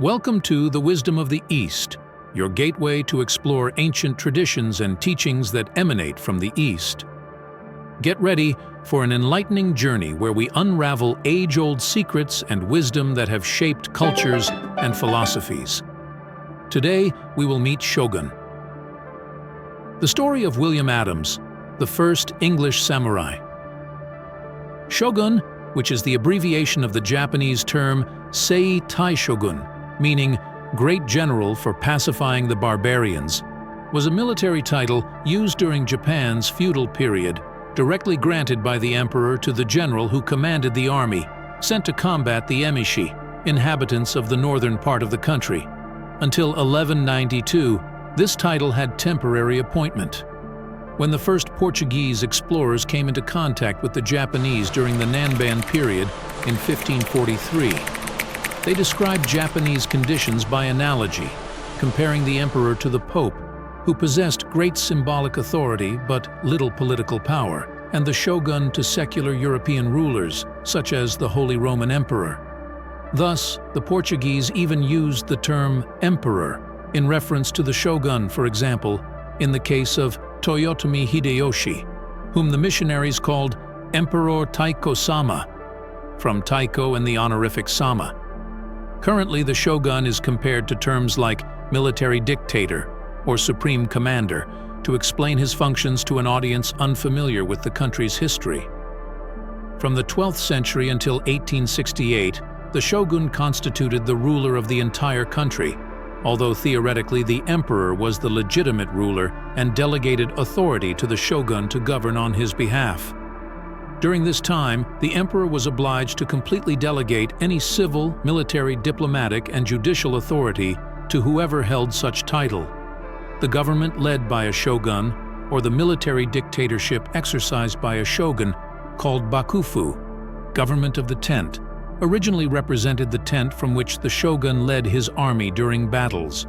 Welcome to The Wisdom of the East, your gateway to explore ancient traditions and teachings that emanate from the East. Get ready for an enlightening journey where we unravel age-old secrets and wisdom that have shaped cultures and philosophies. Today, we will meet Shogun. The story of William Adams, the first English samurai. Shogun, which is the abbreviation of the Japanese term Sei Taishogun, meaning Great General for pacifying the barbarians, was a military title used during Japan's feudal period, directly granted by the emperor to the general who commanded the army, sent to combat the Emishi, inhabitants of the northern part of the country. Until 1192, this title had temporary appointment. When the first Portuguese explorers came into contact with the Japanese during the Nanban period in 1543, they described Japanese conditions by analogy, comparing the emperor to the Pope, who possessed great symbolic authority but little political power, and the shogun to secular European rulers, such as the Holy Roman Emperor. Thus, the Portuguese even used the term emperor in reference to the shogun, for example, in the case of Toyotomi Hideyoshi, whom the missionaries called Emperor Taiko-sama, from Taiko and the honorific Sama. Currently, the shogun is compared to terms like military dictator or supreme commander to explain his functions to an audience unfamiliar with the country's history. From the 12th century until 1868, the shogun constituted the ruler of the entire country, although theoretically the emperor was the legitimate ruler and delegated authority to the shogun to govern on his behalf. During this time, the emperor was obliged to completely delegate any civil, military, diplomatic, and judicial authority to whoever held such title. The government led by a shogun, or the military dictatorship exercised by a shogun, called bakufu, government of the tent, originally represented the tent from which the shogun led his army during battles.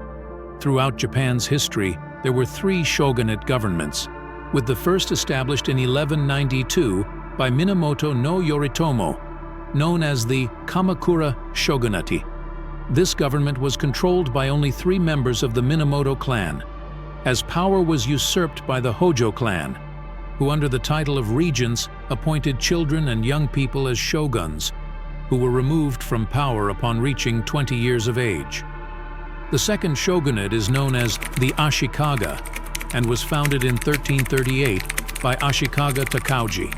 Throughout Japan's history, there were 3 shogunate governments, with the first established in 1192 by Minamoto no Yoritomo, known as the Kamakura Shogunate. This government was controlled by only 3 members of the Minamoto clan, as power was usurped by the Hojo clan, who under the title of regents appointed children and young people as shoguns, who were removed from power upon reaching 20 years of age. The second shogunate is known as the Ashikaga and was founded in 1338 by Ashikaga Takauji.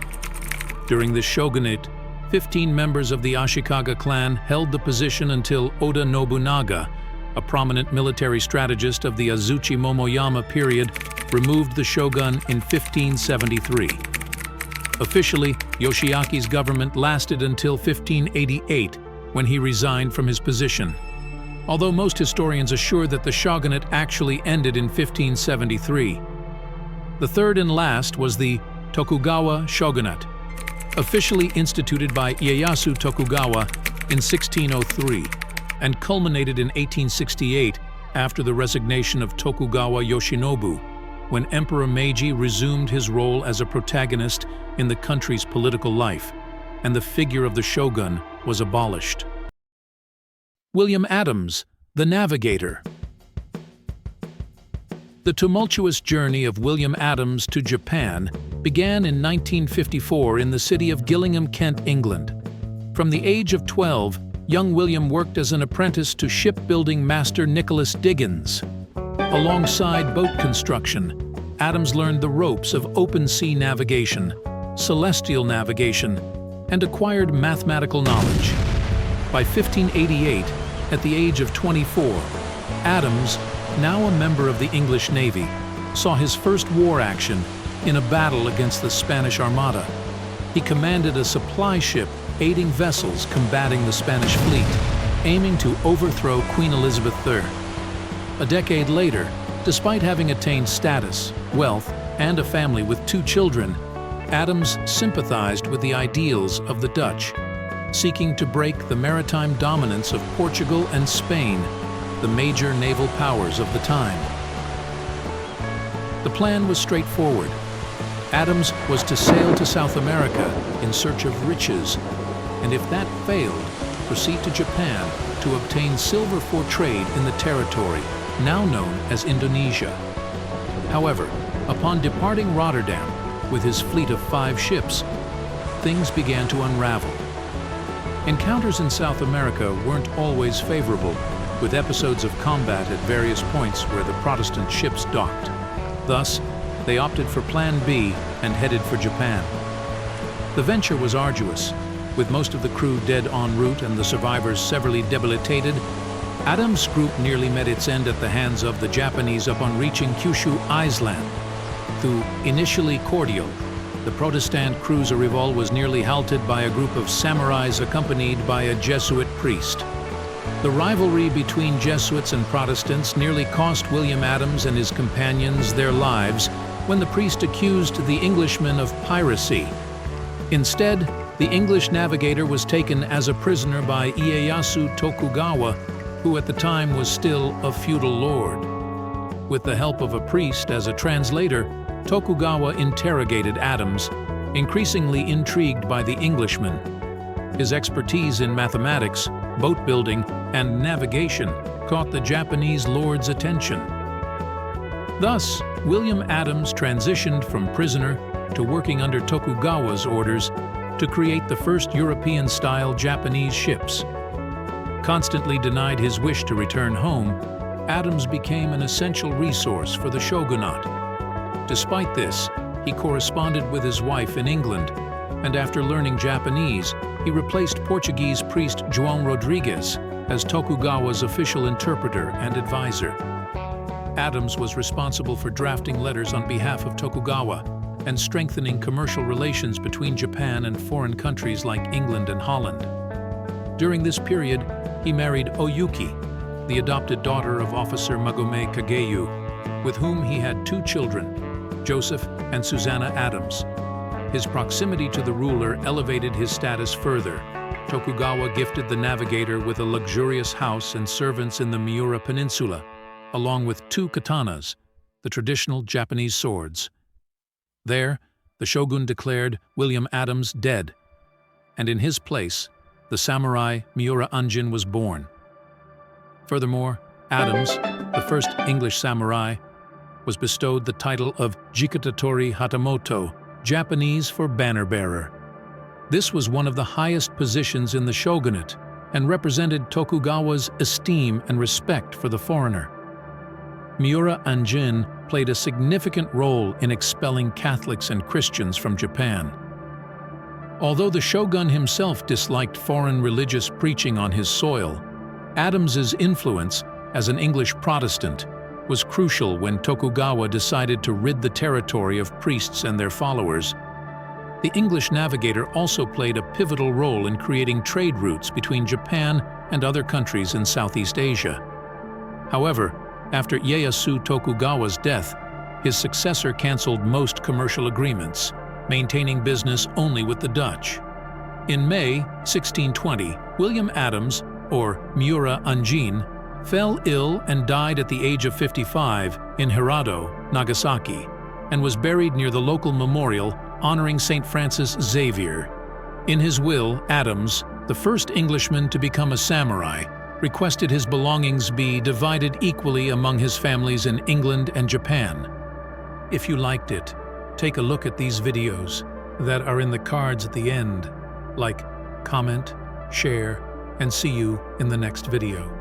During this shogunate, 15 members of the Ashikaga clan held the position until Oda Nobunaga, a prominent military strategist of the Azuchi Momoyama period, removed the shogun in 1573. Officially, Yoshiaki's government lasted until 1588, when he resigned from his position. Although most historians assure that the shogunate actually ended in 1573. The third and last was the Tokugawa Shogunate, officially instituted by Ieyasu Tokugawa in 1603 and culminated in 1868 after the resignation of Tokugawa Yoshinobu, when Emperor Meiji resumed his role as a protagonist in the country's political life, and the figure of the shogun was abolished. William Adams, the navigator. The tumultuous journey of William Adams to Japan began in 1954 in the city of Gillingham, Kent, England. From the age of 12, young William worked as an apprentice to shipbuilding master Nicholas Diggins. Alongside boat construction, Adams learned the ropes of open sea navigation, celestial navigation, and acquired mathematical knowledge. By 1588, at the age of 24, Adams, now a member of the English Navy, saw his first war action in a battle against the Spanish Armada. He commanded a supply ship aiding vessels combating the Spanish fleet, aiming to overthrow Queen Elizabeth III. A decade later, despite having attained status, wealth, and a family with 2 children, Adams sympathized with the ideals of the Dutch, seeking to break the maritime dominance of Portugal and Spain, the major naval powers of the time. The plan was straightforward. Adams was to sail to South America in search of riches, and if that failed, proceed to Japan to obtain silver for trade in the territory now known as Indonesia. However, upon departing Rotterdam with his fleet of 5 ships, things began to unravel. Encounters in South America weren't always favorable, with episodes of combat at various points where the Protestant ships docked. Thus, they opted for Plan B and headed for Japan. The venture was arduous, with most of the crew dead en route and the survivors severely debilitated. Adams' group nearly met its end at the hands of the Japanese upon reaching Kyushu Island. Though initially cordial, the Protestant cruiser Revolt was nearly halted by a group of samurais accompanied by a Jesuit priest. The rivalry between Jesuits and Protestants nearly cost William Adams and his companions their lives when the priest accused the Englishman of piracy. Instead, the English navigator was taken as a prisoner by Ieyasu Tokugawa, who at the time was still a feudal lord. With the help of a priest as a translator, Tokugawa interrogated Adams, increasingly intrigued by the Englishman. His expertise in mathematics, boat building, and navigation caught the Japanese lord's attention. Thus, William Adams transitioned from prisoner to working under Tokugawa's orders to create the first European-style Japanese ships. Constantly denied his wish to return home, Adams became an essential resource for the shogunate. Despite this, he corresponded with his wife in England, and after learning Japanese, he replaced Portuguese priest João Rodrigues as Tokugawa's official interpreter and advisor. Adams was responsible for drafting letters on behalf of Tokugawa and strengthening commercial relations between Japan and foreign countries like England and Holland. During this period, he married Oyuki, the adopted daughter of Officer Magome Kageyu, with whom he had 2 children, Joseph and Susanna Adams. His proximity to the ruler elevated his status further. Tokugawa gifted the navigator with a luxurious house and servants in the Miura Peninsula, along with 2 katanas, the traditional Japanese swords. There, the shogun declared William Adams dead, and in his place, the samurai Miura Anjin was born. Furthermore, Adams, the first English samurai, was bestowed the title of Jikatatori Hatamoto, Japanese for banner-bearer. This was one of the highest positions in the shogunate and represented Tokugawa's esteem and respect for the foreigner. Miura Anjin played a significant role in expelling Catholics and Christians from Japan. Although the shogun himself disliked foreign religious preaching on his soil, Adams's influence as an English Protestant was crucial when Tokugawa decided to rid the territory of priests and their followers. The English navigator also played a pivotal role in creating trade routes between Japan and other countries in Southeast Asia. However, after Ieyasu Tokugawa's death, his successor canceled most commercial agreements, maintaining business only with the Dutch. In May 1620, William Adams, or Miura Anjin, fell ill and died at the age of 55 in Hirado, Nagasaki, and was buried near the local memorial honoring St. Francis Xavier. In his will, Adams, the first Englishman to become a samurai, requested his belongings be divided equally among his families in England and Japan. If you liked it, take a look at these videos that are in the cards at the end. Like, comment, share, and see you in the next video.